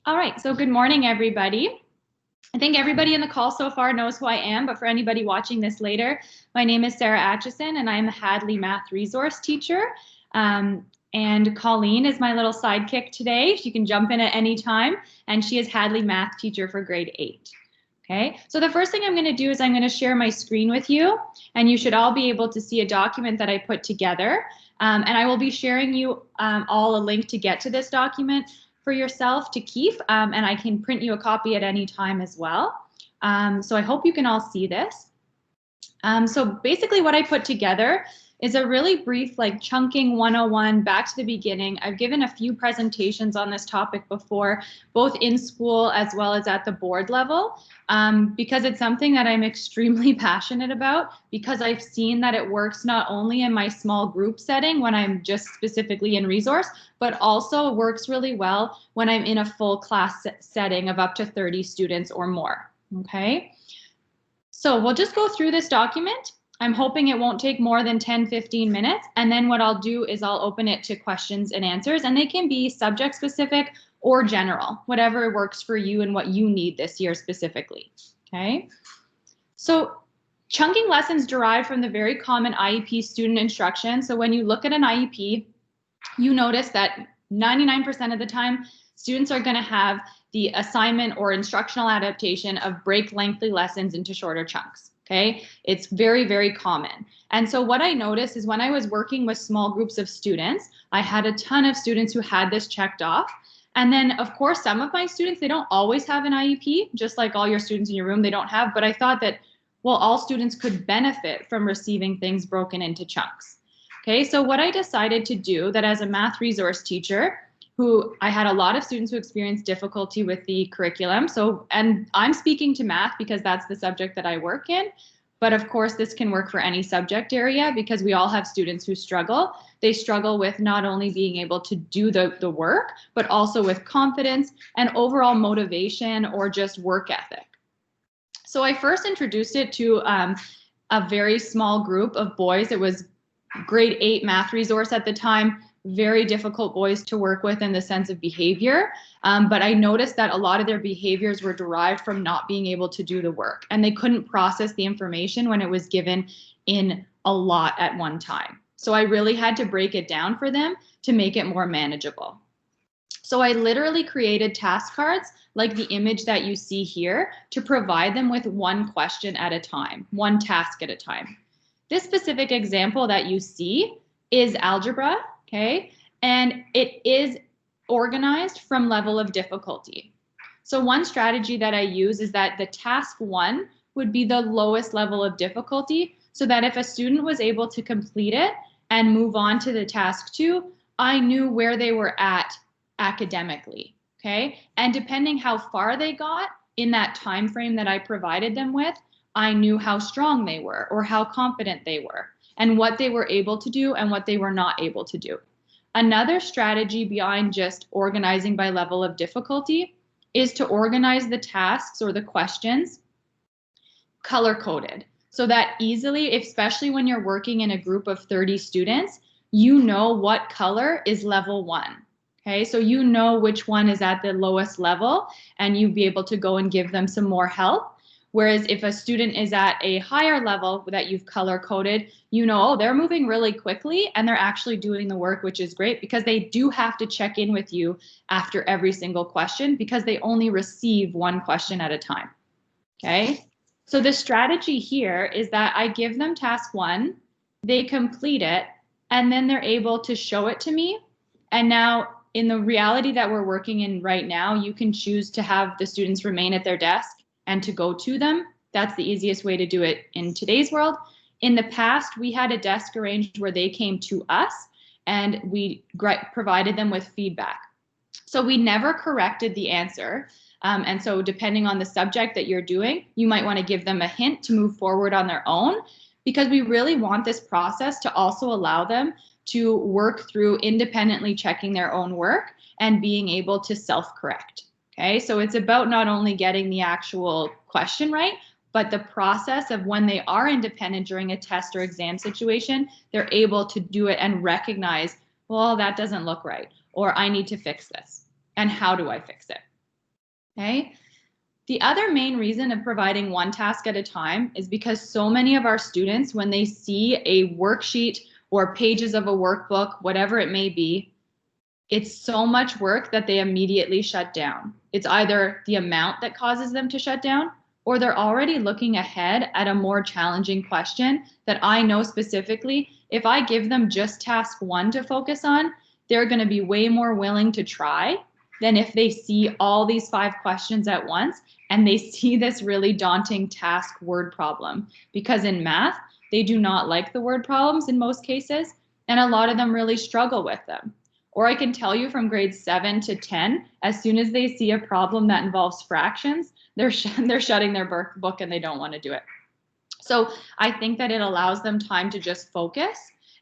All right, so good morning, everybody. I think everybody in the call so far knows who I am, but for anybody watching this later, my name is Sarah Atchison, and I'm a Hadley math resource teacher. And Colleen is my little sidekick today. She can jump in at any time, and she is Hadley math teacher for grade 8. Okay, so the first thing I'm going to do is I'm going to share my screen with you, and you should all be able to see a document that I put together. And I will be sharing you all a link to get to this document for yourself to keep, and I can print you a copy at any time as well. So I hope you can all see this. So basically what I put together is a really brief like chunking 101 back to the beginning. I've given a few presentations on this topic before, both in school as well as at the board level, because it's something that I'm extremely passionate about, because I've seen that it works not only in my small group setting when I'm just specifically in resource, but also works really well when I'm in a full class setting of up to 30 students or more, okay? So we'll just go through this document. I'm hoping it won't take more than 10-15 minutes. And then what I'll do is I'll open it to questions and answers, and they can be subject specific or general, whatever works for you and what you need this year specifically, okay? So chunking lessons derive from the very common IEP student instruction. So when you look at an IEP, you notice that 99% of the time, students are going to have the assignment or instructional adaptation of break lengthy lessons into shorter chunks. Okay, it's very, very common. And so what I noticed is when I was working with small groups of students, I had a ton of students who had this checked off. And then, of course, some of my students, they don't always have an IEP, just like all your students in your room, they don't have. But I thought that, well, all students could benefit from receiving things broken into chunks. Okay, so what I decided to do, that as a math resource teacher, who I had a lot of students who experienced difficulty with the curriculum. So, and I'm speaking to math because that's the subject that I work in. But of course, this can work for any subject area because we all have students who struggle. They struggle with not only being able to do the work, but also with confidence and overall motivation or just work ethic. So I first introduced it to a very small group of boys. It was grade 8 math resource at the time. Very difficult boys to work with in the sense of behavior. But I noticed that a lot of their behaviors were derived from not being able to do the work, and they couldn't process the information when it was given in a lot at one time. So I really had to break it down for them to make it more manageable. So I literally created task cards like the image that you see here to provide them with one question at a time, one task at a time. This specific example that you see is algebra. Okay, and it is organized from level of difficulty. So one strategy that I use is that the task 1 would be the lowest level of difficulty, so that if a student was able to complete it and move on to the task 2, I knew where they were at academically, okay? And depending how far they got in that time frame that I provided them with, I knew how strong they were or how confident they were, and what they were able to do and what they were not able to do. Another strategy beyond just organizing by level of difficulty is to organize the tasks or the questions color-coded, so that easily, especially when you're working in a group of 30 students, you know what color is level 1. Okay, so you know which one is at the lowest level, and you'll be able to go and give them some more help. Whereas if a student is at a higher level that you've color coded, you know, oh, they're moving really quickly and they're actually doing the work, which is great because they do have to check in with you after every single question because they only receive one question at a time. Okay, so the strategy here is that I give them task 1, they complete it, and then they're able to show it to me. And now in the reality that we're working in right now, you can choose to have the students remain at their desk and to go to them. That's the easiest way to do it in today's world. In the past, we had a desk arranged where they came to us and we provided them with feedback. So we never corrected the answer. And so depending on the subject that you're doing, you might want to give them a hint to move forward on their own, because we really want this process to also allow them to work through independently checking their own work and being able to self-correct. Okay, so it's about not only getting the actual question right, but the process of when they are independent during a test or exam situation, they're able to do it and recognize, well, that doesn't look right, or I need to fix this. And how do I fix it? Okay. The other main reason of providing one task at a time is because so many of our students, when they see a worksheet or pages of a workbook, whatever it may be, it's so much work that they immediately shut down. It's either the amount that causes them to shut down, or they're already looking ahead at a more challenging question that I know specifically, if I give them just task 1 to focus on, they're going to be way more willing to try than if they see all these 5 questions at once and they see this really daunting task word problem. Because in math, they do not like the word problems in most cases, and a lot of them really struggle with them. Or I can tell you from grades 7 to 10, as soon as they see a problem that involves fractions, they're shutting their book and they don't want to do it. So I think that it allows them time to just focus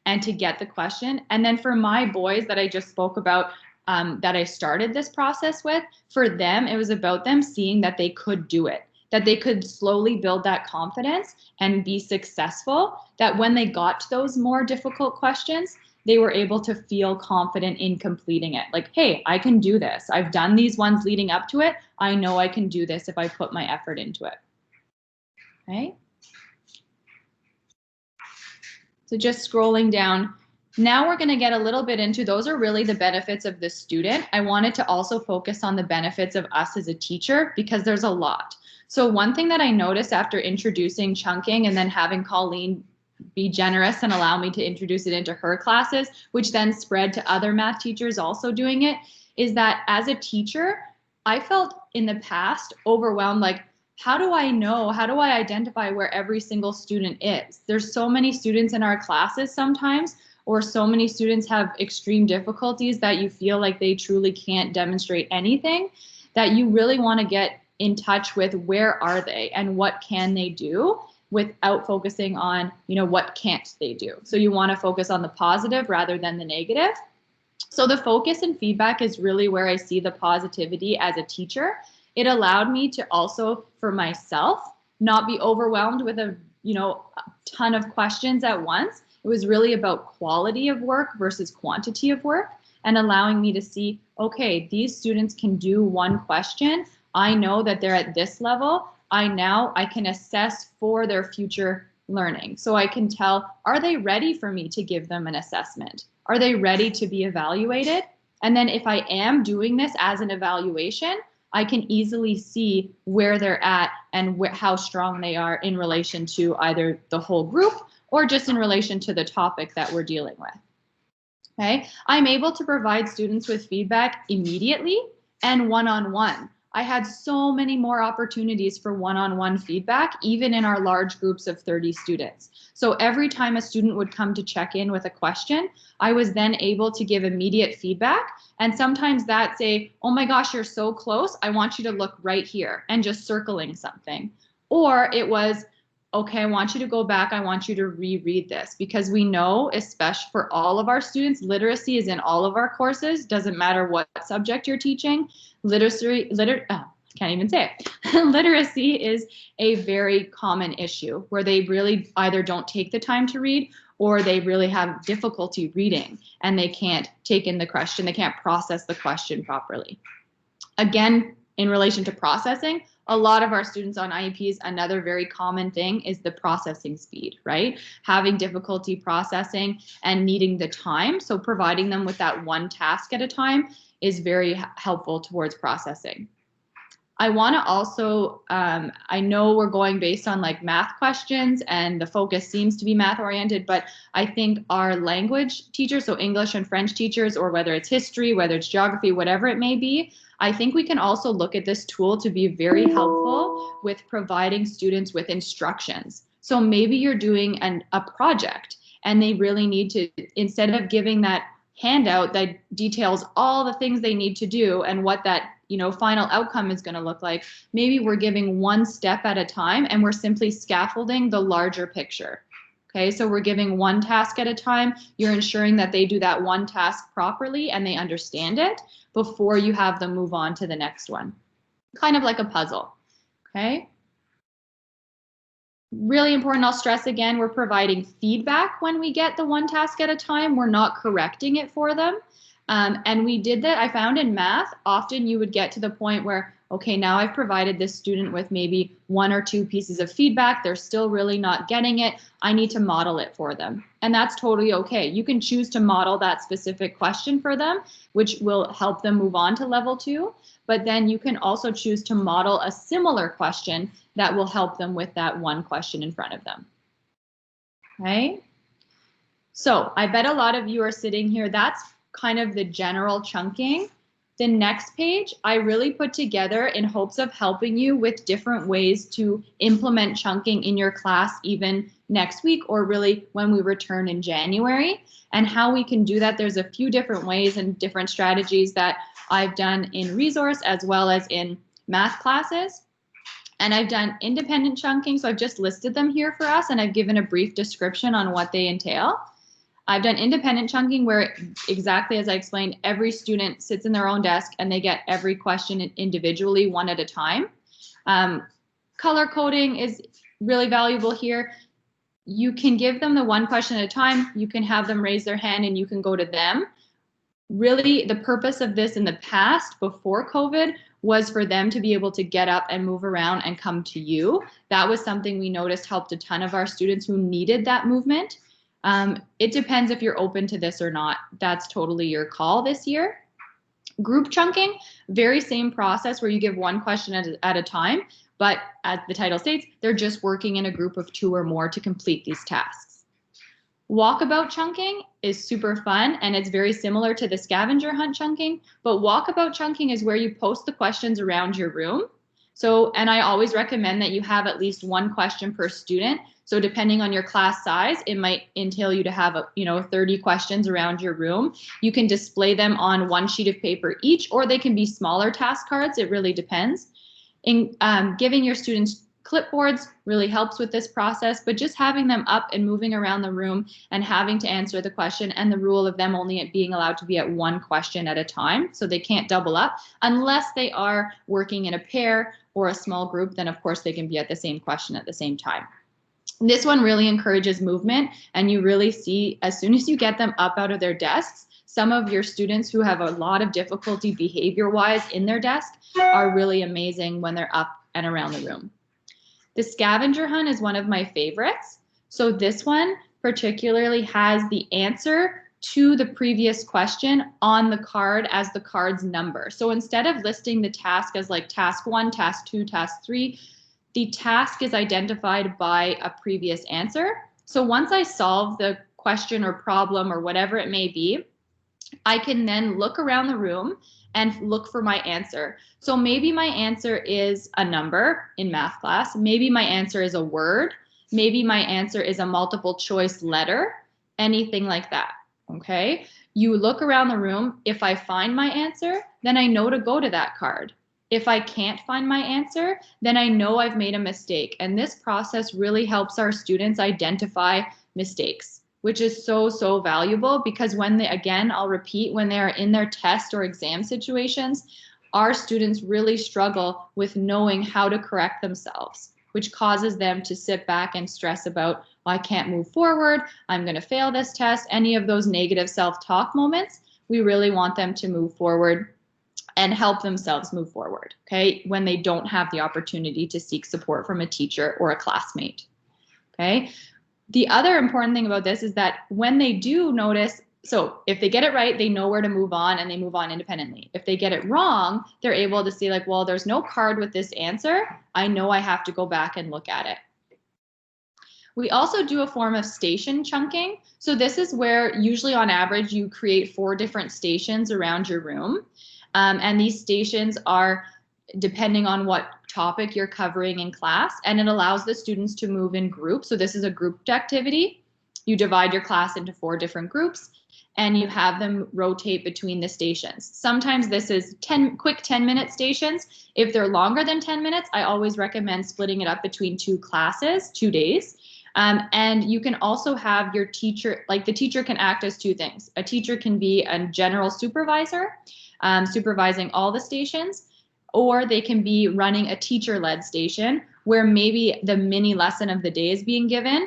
and to get the question. And then for my boys that I just spoke about, that I started this process with, for them, it was about them seeing that they could do it, that they could slowly build that confidence and be successful, that when they got to those more difficult questions, they were able to feel confident in completing it. Like, hey, I can do this. I've done these ones leading up to it. I know I can do this if I put my effort into it. Okay. So just scrolling down. Now we're going to get a little bit into, those are really the benefits of the student. I wanted to also focus on the benefits of us as a teacher because there's a lot. So one thing that I noticed after introducing chunking and then having Colleen be generous and allow me to introduce it into her classes, which then spread to other math teachers also doing it, is that as a teacher, I felt in the past overwhelmed, like, how do I know, how do I identify where every single student is? There's so many students in our classes sometimes, or so many students have extreme difficulties that you feel like they truly can't demonstrate anything, that you really want to get in touch with where are they and what can they do without focusing on, what can't they do. So you want to focus on the positive rather than the negative. So the focus and feedback is really where I see the positivity as a teacher. It allowed me to also, for myself, not be overwhelmed with a ton of questions at once. It was really about quality of work versus quantity of work, and allowing me to see, okay, these students can do one question. I know that they're at this level. I can assess for their future learning. So I can tell, are they ready for me to give them an assessment? Are they ready to be evaluated? And then if I am doing this as an evaluation, I can easily see where they're at and how strong they are in relation to either the whole group or just in relation to the topic that we're dealing with. Okay, I'm able to provide students with feedback immediately and one-on-one. I had so many more opportunities for one-on-one feedback, even in our large groups of 30 students. So every time a student would come to check in with a question, I was then able to give immediate feedback. And sometimes that's oh my gosh, you're so close. I want you to look right here, and just circling something. Or it was, okay, I want you to go back. I want you to reread this, because we know, especially for all of our students, literacy is in all of our courses. Doesn't matter what subject you're teaching. Literacy is a very common issue where they really either don't take the time to read, or they really have difficulty reading and they can't take in the question. They can't process the question properly. Again, in relation to processing, a lot of our students on IEPs, another very common thing is the processing speed, right? Having difficulty processing and needing the time. So providing them with that one task at a time is very helpful towards processing. I want to also, I know we're going based on like math questions and the focus seems to be math oriented, but I think our language teachers, so English and French teachers, or whether it's history, whether it's geography, whatever it may be, I think we can also look at this tool to be very helpful with providing students with instructions. So maybe you're doing a project and they really need to, instead of giving that handout that details all the things they need to do and what that final outcome is going to look like, maybe we're giving one step at a time and we're simply scaffolding the larger picture. Okay, so we're giving one task at a time. You're ensuring that they do that one task properly and they understand it before you have them move on to the next one. Kind of like a puzzle, okay? Really important, I'll stress again, we're providing feedback when we get the one task at a time. We're not correcting it for them. And we did that, I found in math, often you would get to the point where, okay, now I've provided this student with maybe 1 or 2 pieces of feedback. They're still really not getting it. I need to model it for them. And that's totally okay. You can choose to model that specific question for them, which will help them move on to level 2. But then you can also choose to model a similar question that will help them with that one question in front of them. Okay. So I bet a lot of you are sitting here. That's kind of the general chunking. The next page I really put together in hopes of helping you with different ways to implement chunking in your class even next week, or really when we return in January, and how we can do that. There's a few different ways and different strategies that I've done in resource as well as in math classes. And I've done independent chunking, so I've just listed them here for us, and I've given a brief description on what they entail. I've done independent chunking where, exactly as I explained, every student sits in their own desk and they get every question individually, one at a time. Color coding is really valuable here. You can give them the one question at a time. You can have them raise their hand and you can go to them. Really, the purpose of this in the past, before COVID, was for them to be able to get up and move around and come to you. That was something we noticed helped a ton of our students who needed that movement. It depends if you're open to this or not. That's totally your call this year. Group chunking, very same process where you give one question at a time, but as the title states, they're just working in a group of 2 or more to complete these tasks. Walkabout chunking is super fun, and it's very similar to the scavenger hunt chunking, but walkabout chunking is where you post the questions around your room. So, and I always recommend that you have at least one question per student. So depending on your class size, it might entail you to have 30 questions around your room. You can display them on one sheet of paper each, or they can be smaller task cards. It really depends. In giving your students clipboards really helps with this process, but just having them up and moving around the room and having to answer the question, and the rule of them only being allowed to be at one question at a time, so they can't double up unless they are working in a pair or a small group. Then of course they can be at the same question at the same time. This one really encourages movement, and you really see as soon as you get them up out of their desks, some of your students who have a lot of difficulty behavior-wise in their desk are really amazing when they're up and around the room. The scavenger hunt is one of my favorites. So this one particularly has the answer to the previous question on the card as the card's number. So instead of listing the task as like task 1, task 2, task 3, the task is identified by a previous answer. So once I solve the question or problem or whatever it may be, I can then look around the room and look for my answer. So maybe my answer is a number in math class. Maybe my answer is a word. Maybe my answer is a multiple choice letter, anything like that, okay? You look around the room. If I find my answer, then I know to go to that card. If I can't find my answer, then I know I've made a mistake. And this process really helps our students identify mistakes, which is so, so valuable, because when they, again, I'll repeat, when they're in their test or exam situations, our students really struggle with knowing how to correct themselves, which causes them to sit back and stress about, I can't move forward, I'm going to fail this test, any of those negative self-talk moments. We really want them to move forward and help themselves move forward, okay, when they don't have the opportunity to seek support from a teacher or a classmate, okay? The other important thing about this is that when they do notice, so if they get it right, they know where to move on and they move on independently. If they get it wrong, they're able to see like, well, there's no card with this answer. I know I have to go back and look at it. We also do a form of station chunking. So this is where usually on average, you create 4 different stations around your room. And these stations are depending on what topic you're covering in class, and it allows the students to move in groups. So this is a grouped activity. You divide your class into 4 different groups and you have them rotate between the stations. Sometimes this is quick 10-minute stations. If they're longer than 10 minutes, I always recommend splitting it up between 2 classes, 2 days. And you can also have your teacher, like the teacher can act as 2 things. A teacher can be a general supervisor, supervising all the stations, or they can be running a teacher-led station where maybe the mini lesson of the day is being given,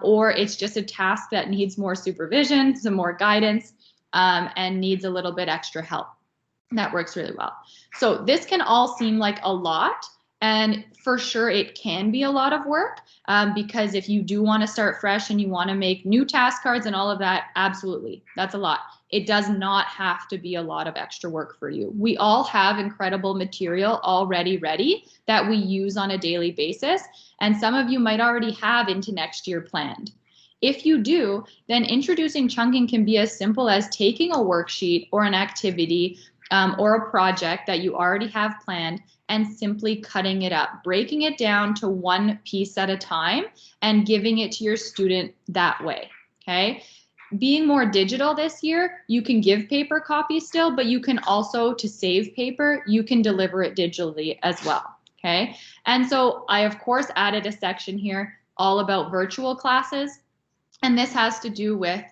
or it's just a task that needs more supervision, some more guidance, and needs a little bit extra help. That works really well. So this can all seem like a lot, and for sure it can be a lot of work, because if you do want to start fresh and you want to make new task cards and all of that, absolutely, that's a lot. It does not have to be a lot of extra work for you. We all have incredible material already ready that we use on a daily basis, and some of you might already have into next year planned. If you do, then introducing chunking can be as simple as taking a worksheet or an activity or a project that you already have planned and simply cutting it up, breaking it down to one piece at a time and giving it to your student that way, okay? Being more digital this year, you can give paper copies still, but you can also, to save paper, you can deliver it digitally as well, okay? And so I, of course, added a section here all about virtual classes, and this has to do with,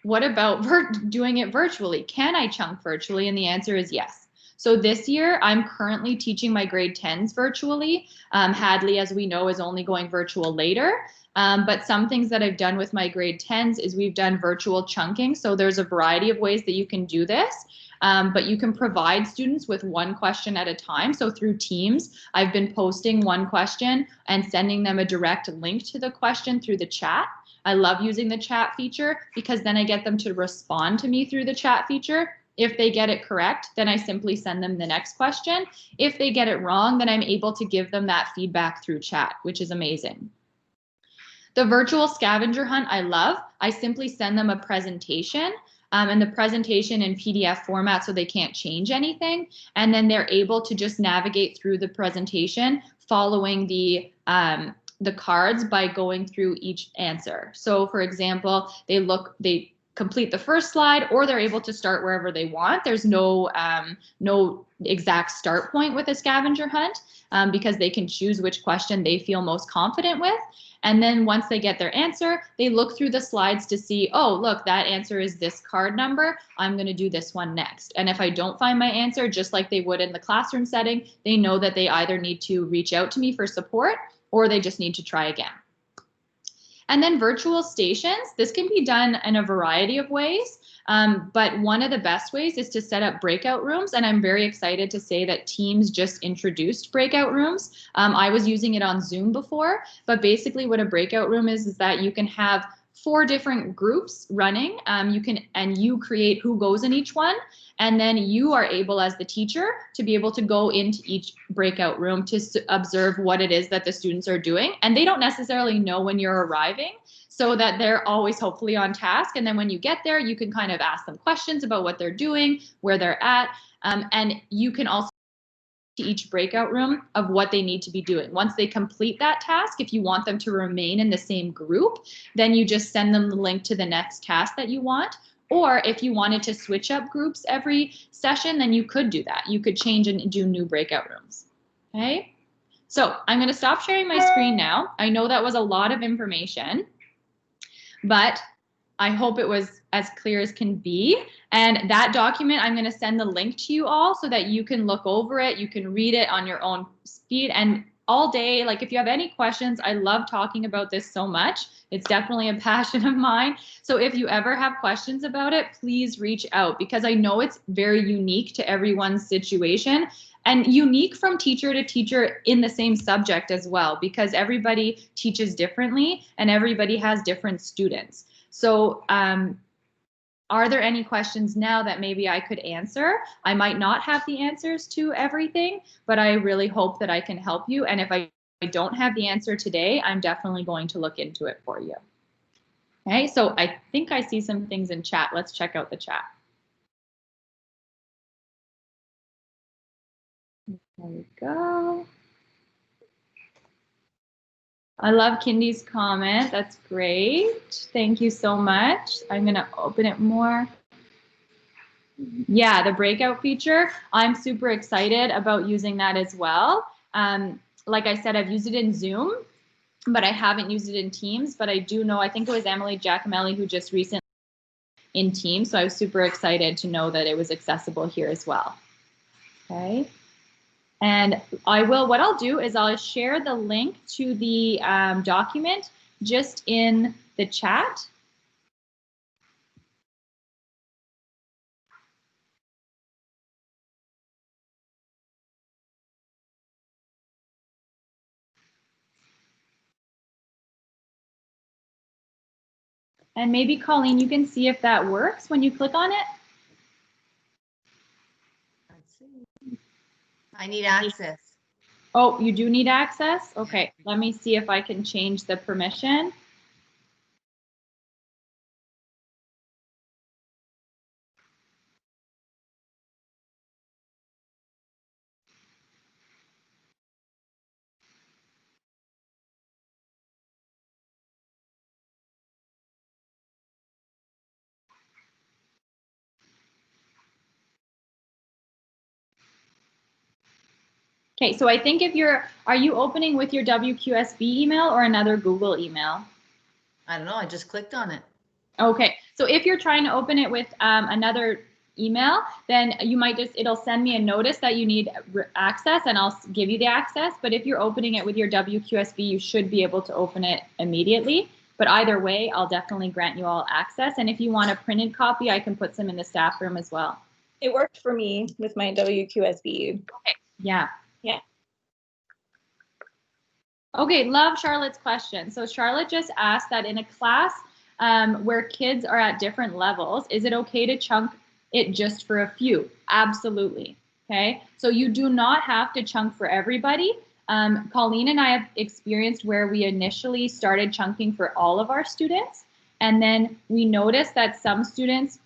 what about doing it virtually? Can I chunk virtually? And the answer is yes. So this year, I'm currently teaching my grade 10s virtually. Hadley, as we know, is only going virtual later. But some things that I've done with my grade 10s is we've done virtual chunking. So there's a variety of ways that you can do this. But you can provide students with one question at a time. So through Teams, I've been posting one question and sending them a direct link to the question through the chat. I love using the chat feature because then I get them to respond to me through the chat feature. If they get it correct, then I simply send them the next question. If they get it wrong, then I'm able to give them that feedback through chat, which is amazing. The virtual scavenger hunt I love. I simply send them a presentation and the presentation in PDF format so they can't change anything. And then they're able to just navigate through the presentation following the cards by going through each answer. So for example, they complete the first slide, or they're able to start wherever they want. There's no exact start point with a scavenger hunt because they can choose which question they feel most confident with. And then once they get their answer, they look through the slides to see, oh, look, that answer is this card number. I'm going to do this one next. And if I don't find my answer, just like they would in the classroom setting, they know that they either need to reach out to me for support or they just need to try again. And then virtual stations, this can be done in a variety of ways, but one of the best ways is to set up breakout rooms, and I'm very excited to say that Teams just introduced breakout rooms. I was using it on Zoom before, but basically what a breakout room is that you can have 4 different groups running. You create who goes in each one, and then you are able as the teacher to be able to go into each breakout room to observe what it is that the students are doing. And they don't necessarily know when you're arriving, so that they're always hopefully on task. And then when you get there, you can kind of ask them questions about what they're doing, where they're at, and you can also to each breakout room of what they need to be doing. Once they complete that task, if you want them to remain in the same group, then you just send them the link to the next task that you want. Or if you wanted to switch up groups every session, then you could do that. You could change and do new breakout rooms. Okay, so I'm going to stop sharing my screen now. I know that was a lot of information, but I hope it was as clear as can be. And that document, I'm going to send the link to you all so that you can look over it. You can read it on your own speed and all day. Like if you have any questions, I love talking about this so much. It's definitely a passion of mine. So if you ever have questions about it, please reach out because I know it's very unique to everyone's situation and unique from teacher to teacher in the same subject as well, because everybody teaches differently and everybody has different students. So are there any questions now that maybe I could answer? I might not have the answers to everything, but I really hope that I can help you. And if I don't have the answer today, I'm definitely going to look into it for you. Okay, so I think I see some things in chat. Let's check out the chat. There we go. I love Kindy's comment. That's great. Thank you so much. I'm going to open it more. Yeah, the breakout feature. I'm super excited about using that as well. Like I said, I've used it in Zoom, but I haven't used it in Teams. But I do know, I think it was Emily Giacomelli who just recently in Teams. So I was super excited to know that it was accessible here as well. Okay. And what I'll do is I'll share the link to the document just in the chat. And maybe Colleen, you can see if that works when you click on it. Let's see. I need access. Oh, you do need access? Okay, let me see if I can change the permission. Okay, so I think if are you opening with your WQSB email or another Google email? I don't know, I just clicked on it. Okay, so if you're trying to open it with another email, then you might it'll send me a notice that you need access and I'll give you the access. But if you're opening it with your WQSB, you should be able to open it immediately. But either way, I'll definitely grant you all access. And if you want a printed copy, I can put some in the staff room as well. It worked for me with my WQSB. Okay, yeah. Yeah. Okay, love Charlotte's question. So Charlotte just asked that in a class where kids are at different levels, is it okay to chunk it just for a few? Absolutely. Okay, so you do not have to chunk for everybody. Colleen and I have experienced where we initially started chunking for all of our students, and then we noticed that some students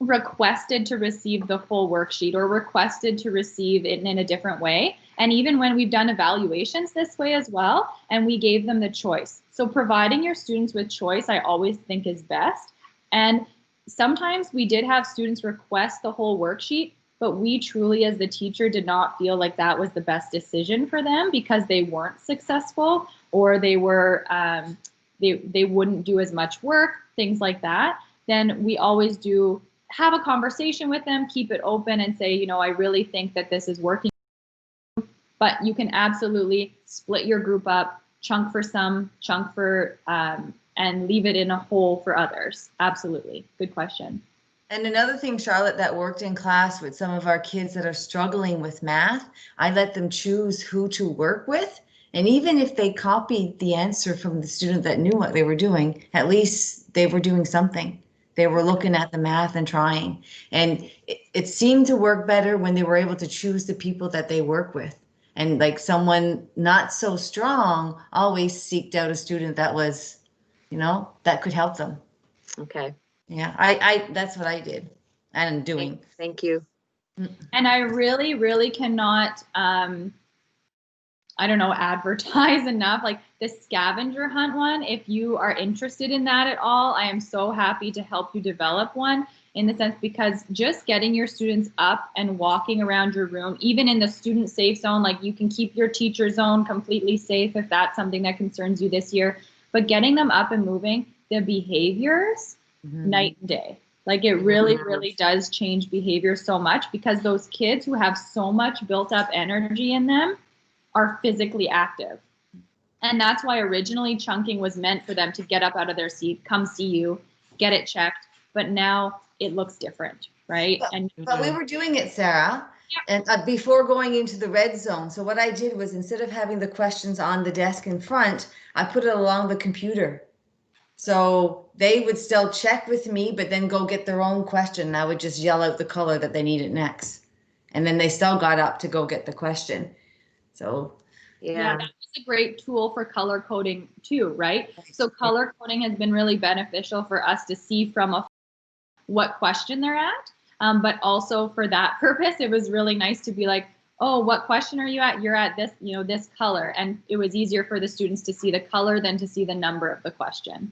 requested to receive the full worksheet or requested to receive it in a different way. And even when we've done evaluations this way as well, and we gave them the choice. So providing your students with choice, I always think is best. And sometimes we did have students request the whole worksheet, but we truly as the teacher did not feel like that was the best decision for them because they weren't successful or they were they wouldn't do as much work, things like that. Then we always do have a conversation with them, keep it open and say, you know, I really think that this is working. But you can absolutely split your group up, chunk for some, chunk for, and leave it in a whole for others. Absolutely. Good question. And another thing, Charlotte, that worked in class with some of our kids that are struggling with math, I let them choose who to work with. And even if they copied the answer from the student that knew what they were doing, at least they were doing something. They were looking at the math and trying. And it seemed to work better when they were able to choose the people that they work with. And like someone not so strong always seeked out a student that was, you know, that could help them. Okay. Yeah, I that's what I did and I'm doing. Thank you. And I really, really cannot, I don't know, advertise enough, like the scavenger hunt one. If you are interested in that at all, I am so happy to help you develop one in the sense because just getting your students up and walking around your room, even in the student safe zone, like you can keep your teacher zone completely safe if that's something that concerns you this year, but getting them up and moving, the behaviors, night and day. Like it really, really does change behavior so much because those kids who have so much built up energy in them are physically active. And that's why originally chunking was meant for them to get up out of their seat, come see you, get it checked. But now it looks different, right? But we were doing it, Sarah, and before going into the red zone. So what I did was instead of having the questions on the desk in front, I put it along the computer. So they would still check with me, but then go get their own question. And I would just yell out the color that they needed next. And then they still got up to go get the question. So yeah, that's a great tool for color coding too, right? So color coding has been really beneficial for us to see from what question they're at. But also for that purpose, it was really nice to be like, oh, what question are you at? You're at this, you know, this color. And it was easier for the students to see the color than to see the number of the question.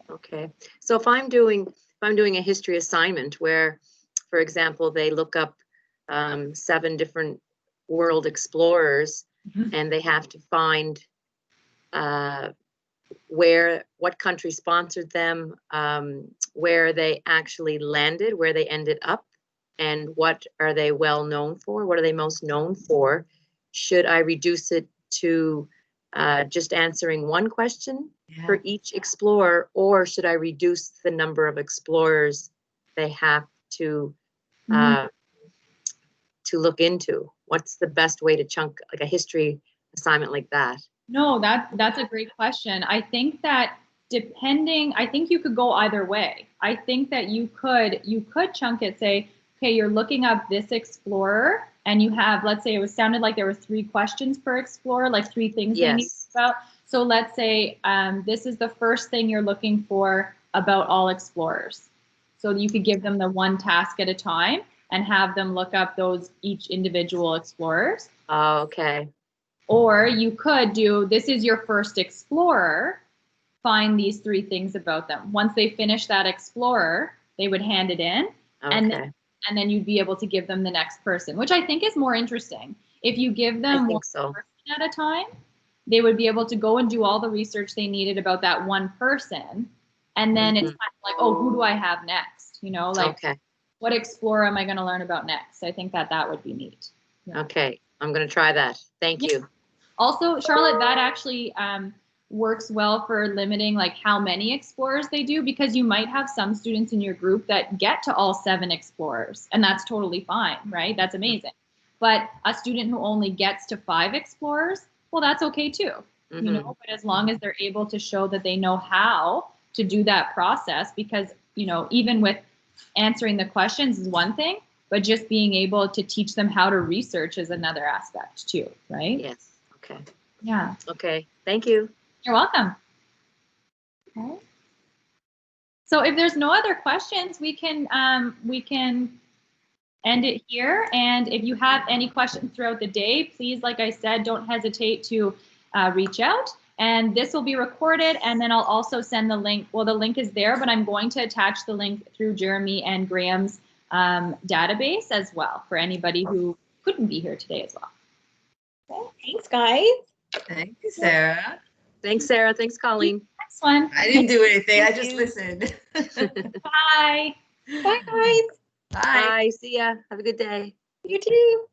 Okay. So if I'm doing a history assignment where, for example, they look up 7 different world explorers and they have to find what country sponsored them, where they actually landed, where they ended up, and what are they well known for? What are they most known for? Should I reduce it to just answering one question for each explorer, or should I reduce the number of explorers they have to look into? What's the best way to chunk like a history assignment like that? No, that's a great question. I think that depending, I think you could go either way. I think that you could chunk it, say, okay, you're looking up this explorer and you have, let's say sounded like there were 3 questions per explorer, like 3 things they need about. So let's say this is the first thing you're looking for about all explorers. So you could give them the 1 task at a time and have them look up those each individual explorers. Okay. Or you could do, this is your first explorer, find these 3 things about them. Once they finish that explorer, they would hand it in. Okay. And then you'd be able to give them the next person, which I think is more interesting. If you give them one person at a time, they would be able to go and do all the research they needed about that one person. And then it's kind of like, oh, who do I have next? You know, like what explorer am I going to learn about next? I think that would be neat. Yeah. Okay, I'm going to try that. Thank you. Also, Charlotte, that actually works well for limiting like how many explorers they do, because you might have some students in your group that get to all 7 explorers, and that's totally fine, right? That's amazing. But a student who only gets to 5 explorers, well, that's okay too, you know, but as long as they're able to show that they know how to do that process, because, you know, even with answering the questions is one thing, but just being able to teach them how to research is another aspect too, right? Yes. Okay. Yeah. Okay. Thank you. You're welcome. Okay. So if there's no other questions, we can end it here. And if you have any questions throughout the day, please, like I said, don't hesitate to reach out. And this will be recorded, and then I'll also send the link. Well, the link is there, but I'm going to attach the link through Jeremy and Graham's database as well for anybody who couldn't be here today as well. Okay. Thanks, guys. Thank you, Sarah. Thanks, Sarah. Thanks, Colleen. Next one. I didn't do anything. I Thank just you. listened. Bye. Bye, guys. Bye. Bye. See ya. Have a good day. You too.